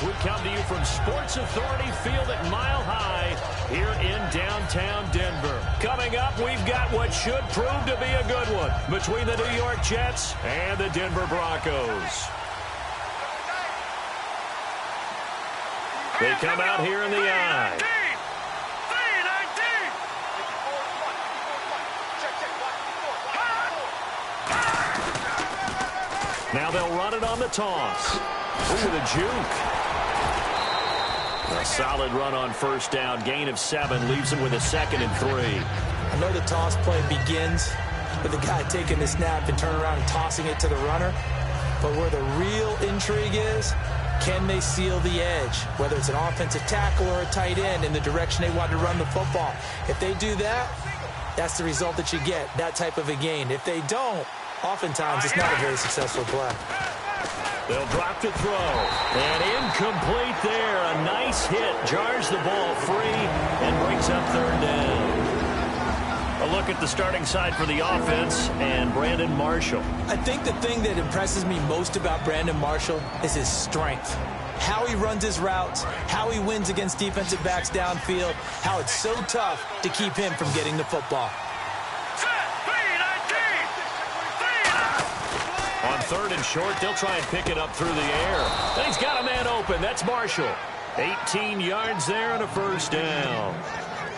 We come to you from Sports Authority Field at Mile High here in downtown Denver. Coming up, we've got what should prove to be a good one between the New York Jets and the Denver Broncos. They come out here in the eye. Now they'll run it on the toss. Ooh, the juke. A solid run on first down. Gain of 7 leaves him with a 2nd and 3. I know the toss play begins with the guy taking the snap and turning around and tossing it to the runner. But where the real intrigue is, can they seal the edge? Whether it's an offensive tackle or a tight end in the direction they want to run the football. If they do that, that's the result that you get, that type of a gain. If they don't, oftentimes it's not a very successful play. They'll drop to throw. And incomplete there. A nice hit. Jars the ball free and brings up 3rd down. A look at the starting side for the offense and Brandon Marshall. I think the thing that impresses me most about Brandon Marshall is his strength. How he runs his routes, how he wins against defensive backs downfield, how it's so tough to keep him from getting the football. On 3rd and short, they'll try and pick it up through the air. And he's got a man open. That's Marshall. 18 yards there and a 1st down.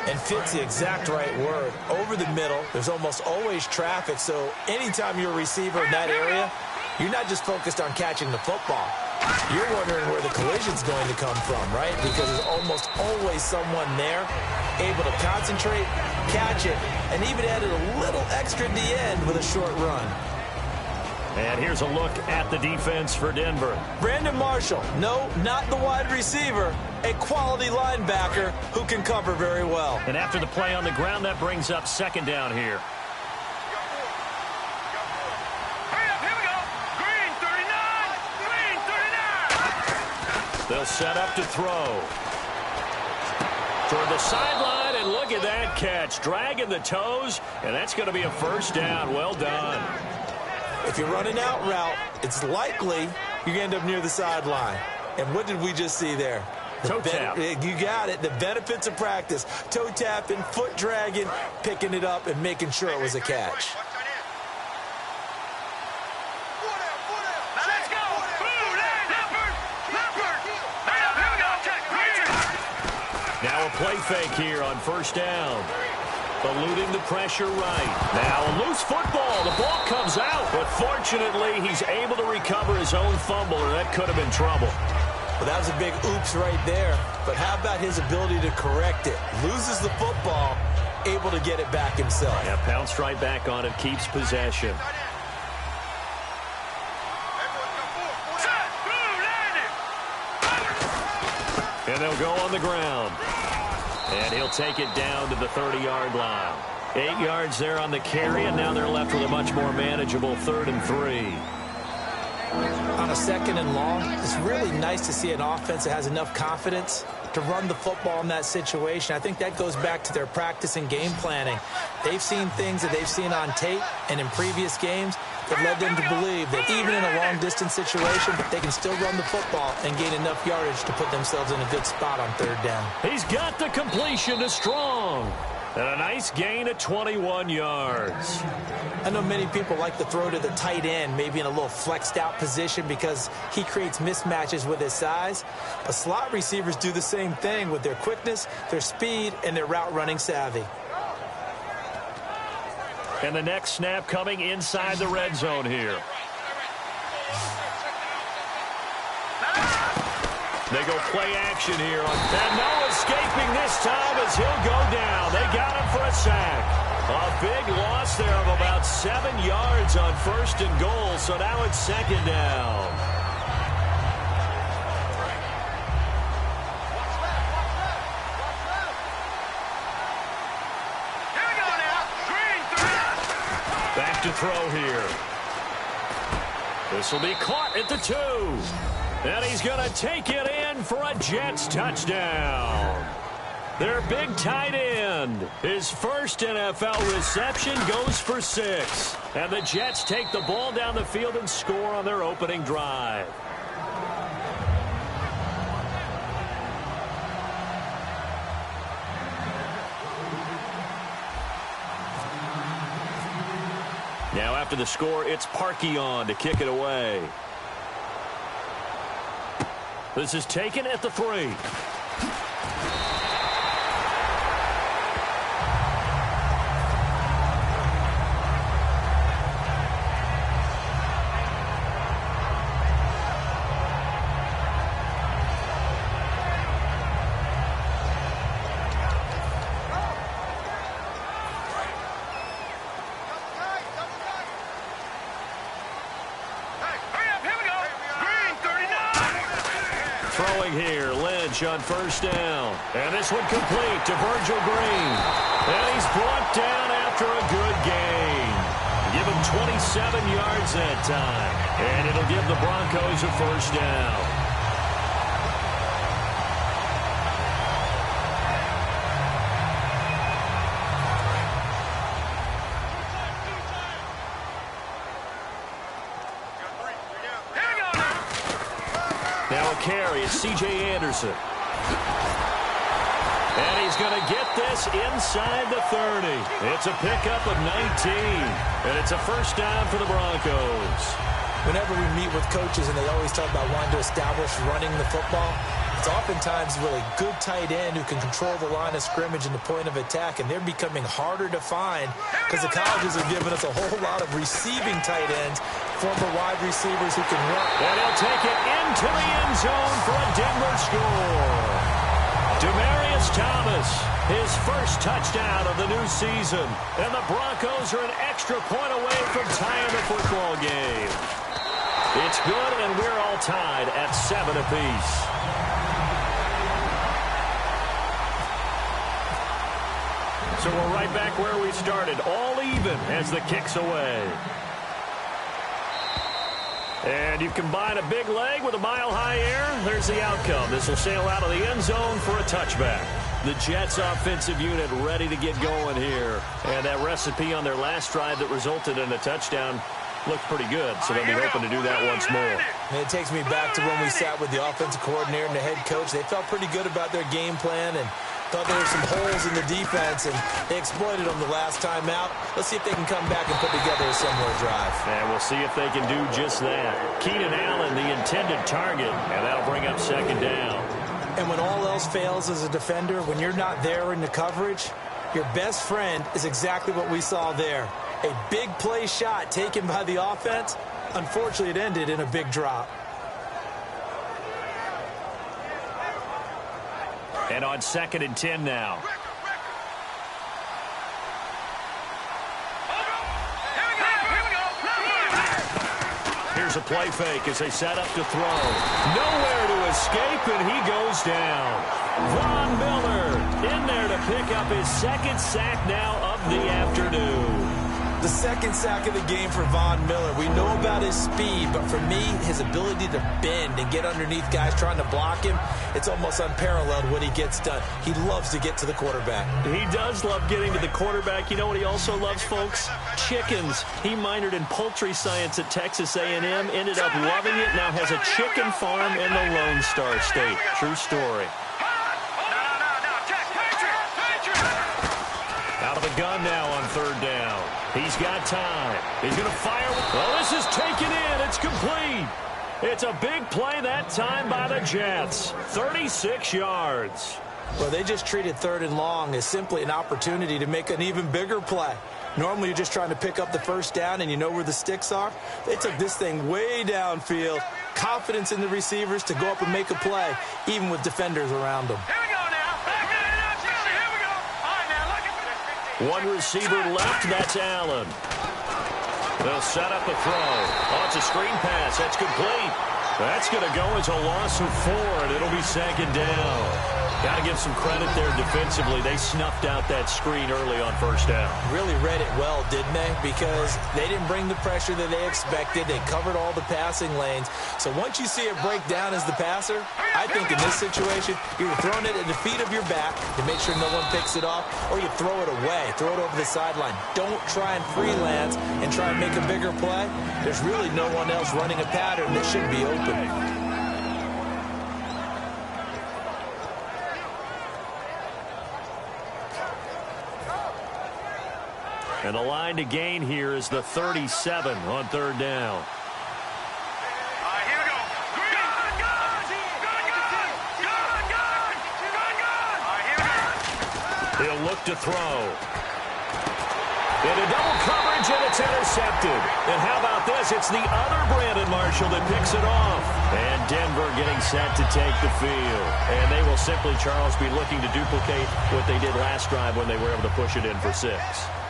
And fit's the exact right word. Over the middle, there's almost always traffic, so anytime you're a receiver in that area, you're not just focused on catching the football. You're wondering where the collision's going to come from, right? Because there's almost always someone there able to concentrate, catch it, and even added a little extra at the end with a short run. And here's a look at the defense for Denver. Brandon Marshall, no, not the wide receiver, a quality linebacker who can cover very well. And after the play on the ground, that brings up 2nd down here. Here we go. Green 39. They'll set up to throw. Toward the sideline, and look at that catch. Dragging the toes, and that's going to be a 1st down. Well done. If you're running out route, it's likely you're going to end up near the sideline. And what did we just see there? Toe tap. You got it. The benefits of practice. Toe tapping, foot dragging, picking it up, and making sure it was a catch. Now let's go. Now a play fake here on 1st down. Eluding the pressure right. Now a loose football. The ball comes out, but fortunately he's able to recover his own fumble, or that could have been trouble. Well, that was a big oops right there. But how about his ability to correct it? Loses the football, able to get it back himself. Yeah, pounced right back on it, keeps possession. And they'll go on the ground. And he'll take it down to the 30-yard line. 8 yards there on the carry, and now they're left with a much more manageable 3rd and 3. On a 2nd and long, it's really nice to see an offense that has enough confidence to run the football in that situation. I think that goes back to their practice and game planning. They've seen things that they've seen on tape and in previous games that led them to believe that even in a long-distance situation, they can still run the football and gain enough yardage to put themselves in a good spot on 3rd down. He's got the completion to Strong. And a nice gain of 21 yards. I know many people like to throw to the tight end, maybe in a little flexed out position because he creates mismatches with his size. But slot receivers do the same thing with their quickness, their speed, and their route running savvy. And the next snap coming inside the red zone here. They go play action here. And no escaping this time as he'll go down. They got him for a sack. A big loss there of about 7 yards on 1st and goal. So now it's 2nd down. Back to throw here. This will be caught at the 2. And he's going to take it in for a Jets touchdown. Their big tight end. His first NFL reception goes for 6. And the Jets take the ball down the field and score on their opening drive. Now after the score, it's Parkey on to kick it away. This is taken at the 3. Here, Lynch on first down. And this one complete to Virgil Green. And he's brought down after a good gain. Give him 27 yards that time. And it'll give the Broncos a first down. Now a carry is C.J. Anderson. And he's going to get this inside the 30. It's a pickup of 19. And it's a first down for the Broncos. Whenever we meet with coaches and they always talk about wanting to establish running the football, it's oftentimes really good tight end who can control the line of scrimmage and the point of attack, and they're becoming harder to find because the colleges are giving us a whole lot of receiving tight ends, former wide receivers who can run. And he'll take it into the end zone for a Denver score. Demaryius Thomas, his first touchdown of the new season, and the Broncos are an extra point away from tying the football game. It's good, and we're all tied at 7 apiece. So we're right back where we started, all even as the kick's away. And you combine a big leg with a mile-high air, there's the outcome. This will sail out of the end zone for a touchback. The Jets offensive unit ready to get going here. And that recipe on their last drive that resulted in a touchdown looked pretty good, so they'll be hoping to do that once more. And it takes me back to when we sat with the offensive coordinator and the head coach. They felt pretty good about their game plan and thought there were some holes in the defense, and they exploited them the last time out. Let's see if they can come back and put together a similar drive. And we'll see if they can do just that. Keenan Allen, the intended target, and that'll bring up second down. And when all else fails as a defender, when you're not there in the coverage, your best friend is exactly what we saw there. A big play shot taken by the offense. Unfortunately, it ended in a big drop. And on 2nd and 10 now. Here's a play fake as they set up to throw. Nowhere to escape, and he goes down. Von Miller in there to pick up his second sack now of the afternoon. The second sack of the game for Von Miller. We know about his speed, but for me, his ability to bend and get underneath guys trying to block him, it's almost unparalleled what he gets done. He loves to get to the quarterback. He does love getting to the quarterback. You know what he also loves, folks? Chickens. He minored in poultry science at Texas A&M, ended up loving it, now has a chicken farm in the Lone Star State. True story. Out of the gun now on 3rd down. He's got time. He's going to fire. Well, this is taken in. It's complete. It's a big play that time by the Jets. 36 yards. Well, they just treated 3rd and long as simply an opportunity to make an even bigger play. Normally, you're just trying to pick up the first down and you know where the sticks are. They took this thing way downfield. Confidence in the receivers to go up and make a play, even with defenders around them. One receiver left, that's Allen. They'll set up a throw. Oh, it's a screen pass. That's complete. That's going to go as a loss of 4, and it'll be 2nd down. Got to give some credit there defensively. They snuffed out that screen early on 1st down. Really read it well, didn't they? Because they didn't bring the pressure that they expected. They covered all the passing lanes. So once you see it break down as the passer, I think in this situation, you're throwing it at the feet of your back to make sure no one picks it off, or you throw it away, throw it over the sideline. Don't try and freelance and try and make a bigger play. There's really no one else running a pattern that should be open. And the line to gain here is the 37 on third down. Here we go. Green. Gun. Here we go. He'll look to throw. Into double coverage, and it's intercepted. And how about this? It's the other Brandon Marshall that picks it off. And Denver getting set to take the field. And they will simply, Charles, be looking to duplicate what they did last drive when they were able to push it in for 6.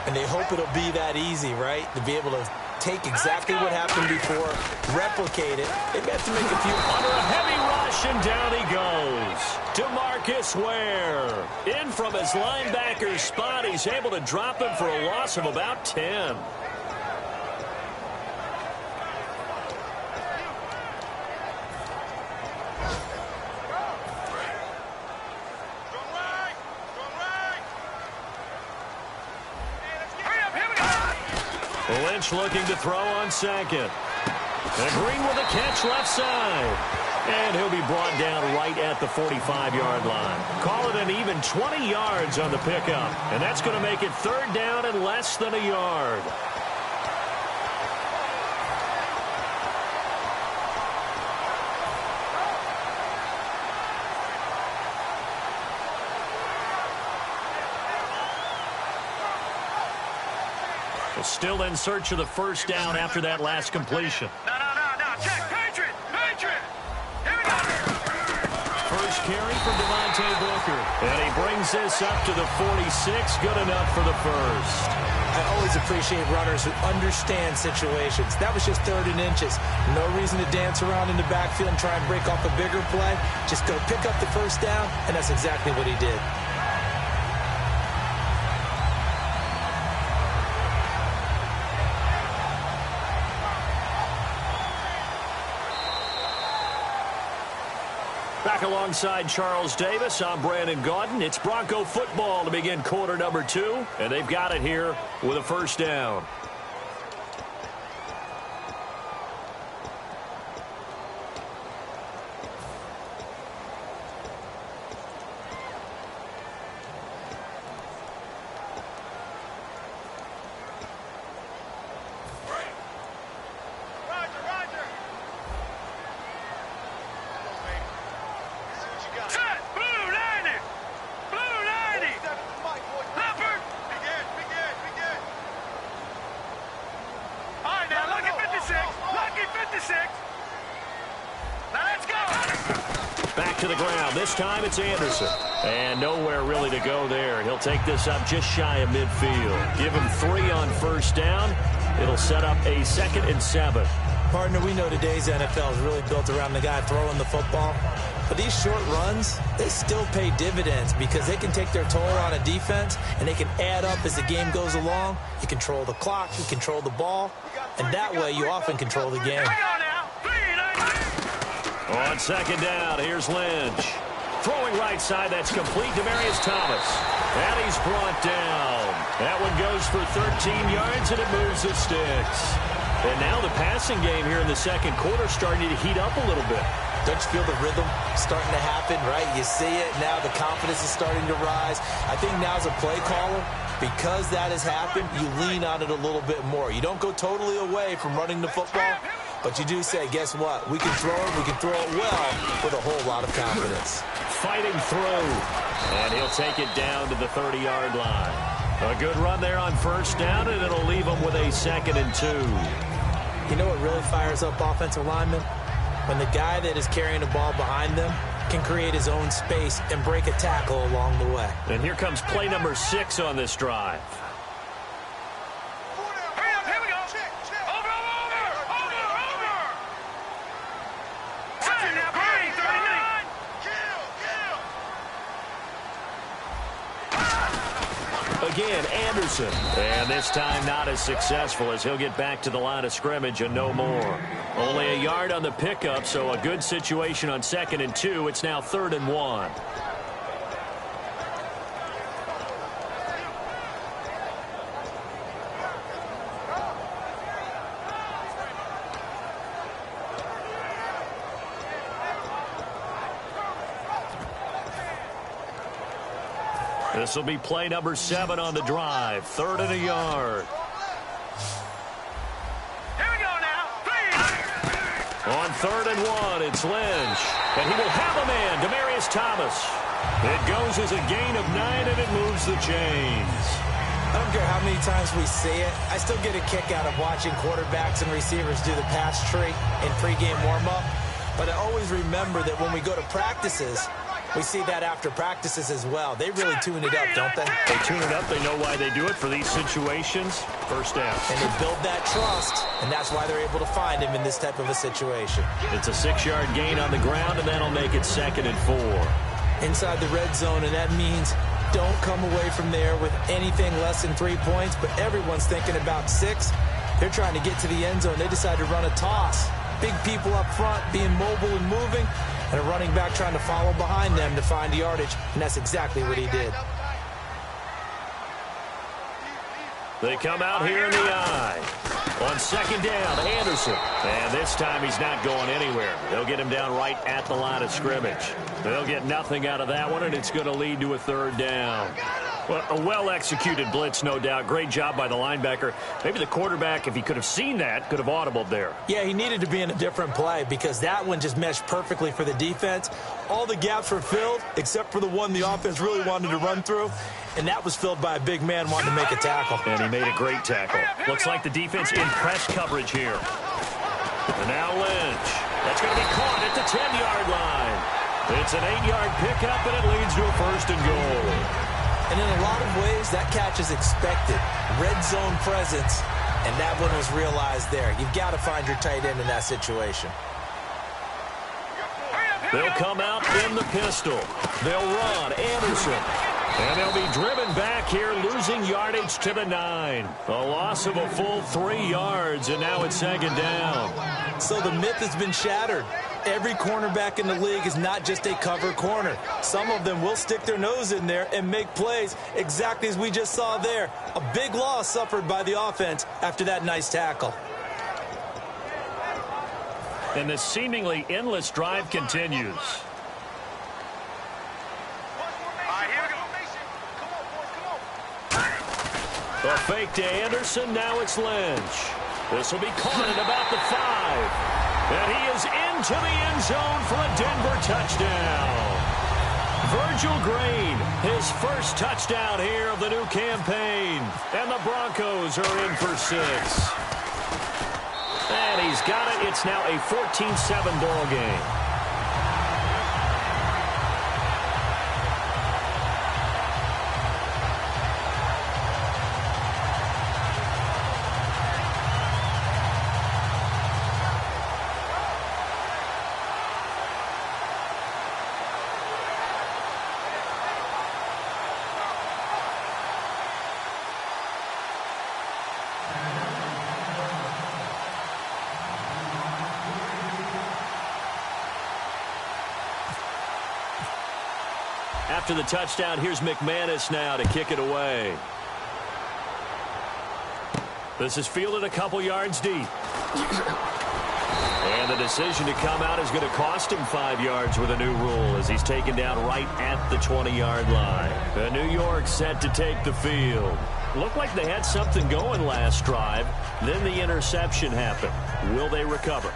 And they hope it'll be that easy, right? To be able to take exactly what happened before, replicate it. They have to make a few. Under a heavy rush, and down he goes. DeMarcus Ware. In from his linebacker spot. He's able to drop him for a loss of about 10. Lynch looking to throw on second. And Green with a catch left side. And he'll be brought down right at the 45-yard line. Call it an even 20 yards on the pickup. And that's going to make it third down and less than a yard. Still in search of the first down after that last completion. No. Check. Patriot. Here we go. First carry from Devontae Booker. And he brings this up to the 46. Good enough for the first. I always appreciate runners who understand situations. That was just 3rd and inches. No reason to dance around in the backfield and try and break off a bigger play. Just go pick up the first down, and that's exactly what he did. Back alongside Charles Davis, I'm Brandon Gaudin. It's Bronco football to begin quarter number 2, and they've got it here with a first down. Back to the ground. This time it's Anderson. And nowhere really to go there. He'll take this up just shy of midfield. Give him 3 on first down. It'll set up a 2nd and 7. Partner, we know today's NFL is really built around the guy throwing the football. But these short runs, they still pay dividends because they can take their toll on a defense and they can add up as the game goes along. You control the clock, you control the ball, and that way you often control the game. On second down, here's Lynch. Throwing right side, that's complete. Demaryius Thomas. And he's brought down. That one goes for 13 yards, and it moves the sticks. And now the passing game here in the second quarter starting to heat up a little bit. Don't you feel the rhythm starting to happen, right? You see it now. The confidence is starting to rise. I think now as a play caller, because that has happened, you lean on it a little bit more. You don't go totally away from running the football, but you do say, guess what? We can throw it. We can throw it well with a whole lot of confidence. Fighting through. And he'll take it down to the 30-yard line. A good run there on first down, and it'll leave him with a 2nd and 2. You know what really fires up offensive linemen? When the guy that is carrying the ball behind them can create his own space and break a tackle along the way. And here comes play number 6 on this drive. Here we go. Over. Now, Green, 39. Again, Anderson. And this time not as successful as he'll get back to the line of scrimmage and no more. Only a yard on the pickup, so a good situation on 2nd and 2. It's now 3rd and 1. This will be play number 7 on the drive. 3rd and a yard. Here we go now. On 3rd and 1, it's Lynch. And he will have a man, Demaryius Thomas. It goes as a gain of 9, and it moves the chains. I don't care how many times we see it. I still get a kick out of watching quarterbacks and receivers do the pass tree in pregame warm-up. But I always remember that when we go to practices, we see that after practices as well. They really tune it up, don't they? They tune it up. They know why they do it for these situations. First down. And they build that trust, and that's why they're able to find him in this type of a situation. It's a 6-yard gain on the ground, and that'll make it 2nd and 4. Inside the red zone, and that means don't come away from there with anything less than 3 points, but everyone's thinking about 6. They're trying to get to the end zone. They decide to run a toss. Big people up front being mobile and moving, and a running back trying to follow behind them to find yardage, and that's exactly what he did. They come out here in the eye. On 2nd down, Anderson. And this time he's not going anywhere. They'll get him down right at the line of scrimmage. They'll get nothing out of that one, and it's going to lead to a 3rd down. Well, a well-executed blitz, no doubt. Great job by the linebacker. Maybe the quarterback, if he could have seen that, could have audibled there. Yeah, he needed to be in a different play because that one just meshed perfectly for the defense. All the gaps were filled except for the one the offense really wanted to run through, and that was filled by a big man wanting to make a tackle. And he made a great tackle. Looks like the defense in press coverage here. And now Lynch. That's going to be caught at the 10-yard line. It's an 8-yard pickup, and it leads to a 1st and goal. And in a lot of ways, that catch is expected. Red zone presence, and that one was realized there. You've got to find your tight end in that situation. They'll come out in the pistol. They'll run. Anderson. And they'll be driven back here, losing yardage to the 9. A loss of a full 3 yards, and now it's 2nd down. So the myth has been shattered. Every cornerback in the league is not just a cover corner. Some of them will stick their nose in there and make plays exactly as we just saw there. A big loss suffered by the offense after that nice tackle. And the seemingly endless drive continues. A fake to Anderson. Now it's Lynch. This will be caught at about the 5. And he is into the end zone for a Denver touchdown. Virgil Green, his first touchdown here of the new campaign. And the Broncos are in for 6. And he's got it. It's now a 14-7 ball game. After the touchdown, here's McManus now to kick it away. This is fielded a couple yards deep. And the decision to come out is going to cost him 5 yards with a new rule as he's taken down right at the 20-yard line. The New York set to take the field. Looked like they had something going last drive. Then the interception happened. Will they recover?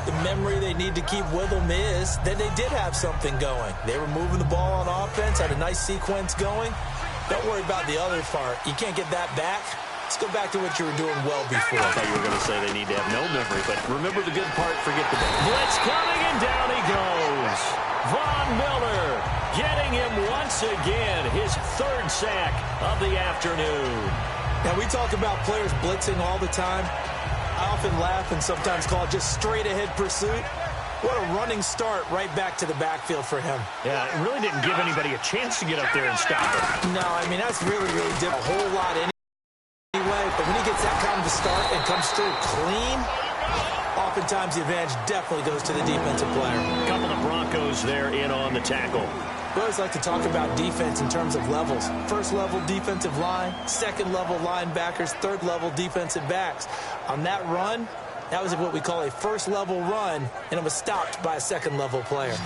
The memory they need to keep with them is that they did have something going. They were moving the ball on offense, had a nice sequence going. Don't worry about the other part. You can't get that back. Let's go back to what you were doing well before. I thought you were going to say they need to have no memory, but remember the good part, forget the bad. Blitz coming, and down he goes. Von Miller getting him once again, his 3rd sack of the afternoon. Now, we talk about players blitzing all the time. I often laugh and sometimes call it just straight-ahead pursuit. What a running start right back to the backfield for him. Yeah, it really didn't give anybody a chance to get up there and stop him. No, I mean, that's really did a whole lot anyway. But when he gets that kind of a start and comes through clean, oftentimes the advantage definitely goes to the defensive player. A couple of Broncos there in on the tackle. We always like to talk about defense in terms of levels. First level defensive line, second level linebackers, third level defensive backs. On that run, that was what we call a first level run, and it was stopped by a second level player.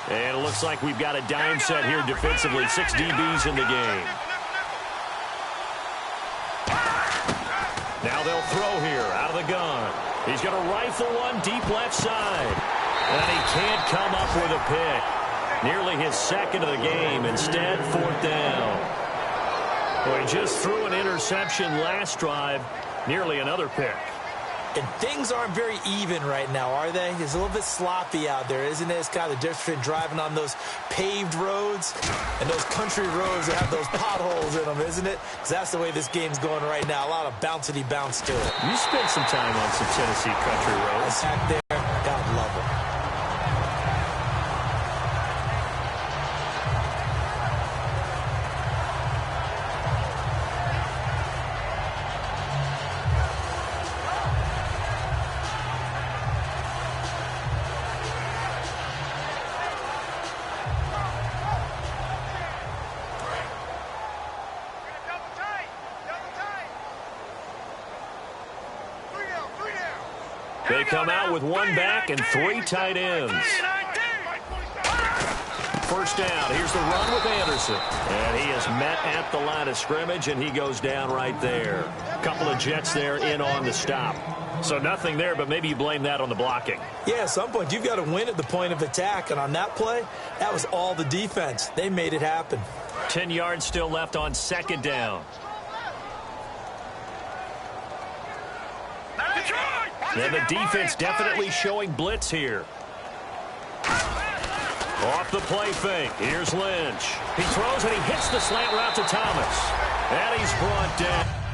And it looks like we've got a dime set here defensively. 6 DBs in the game. Now they'll throw here out of the gun. He's going to rifle one deep left side. And he can't come up with a pick. Nearly his second of the game. Instead, 4th down. Well, he just threw an interception last drive. Nearly another pick. And things aren't very even right now, are they? It's a little bit sloppy out there, isn't it? It's kind of the difference between driving on those paved roads and those country roads that have those potholes in them, isn't it? Because that's the way this game's going right now. A lot of bouncy bounce to it. You spent some time on some Tennessee country roads. Back there, God love it. They come out with one back and 3 tight ends. First down. Here's the run with Anderson. And he is met at the line of scrimmage, and he goes down right there. A couple of Jets there in on the stop. So nothing there, but maybe you blame that on the blocking. Yeah, at some point, you've got to win at the point of attack. And on that play, that was all the defense. They made it happen. 10 yards still left on 2nd down. And the defense definitely showing blitz here. Off the play fake. Here's Lynch. He throws and he hits the slant route to Thomas. And he's brought down.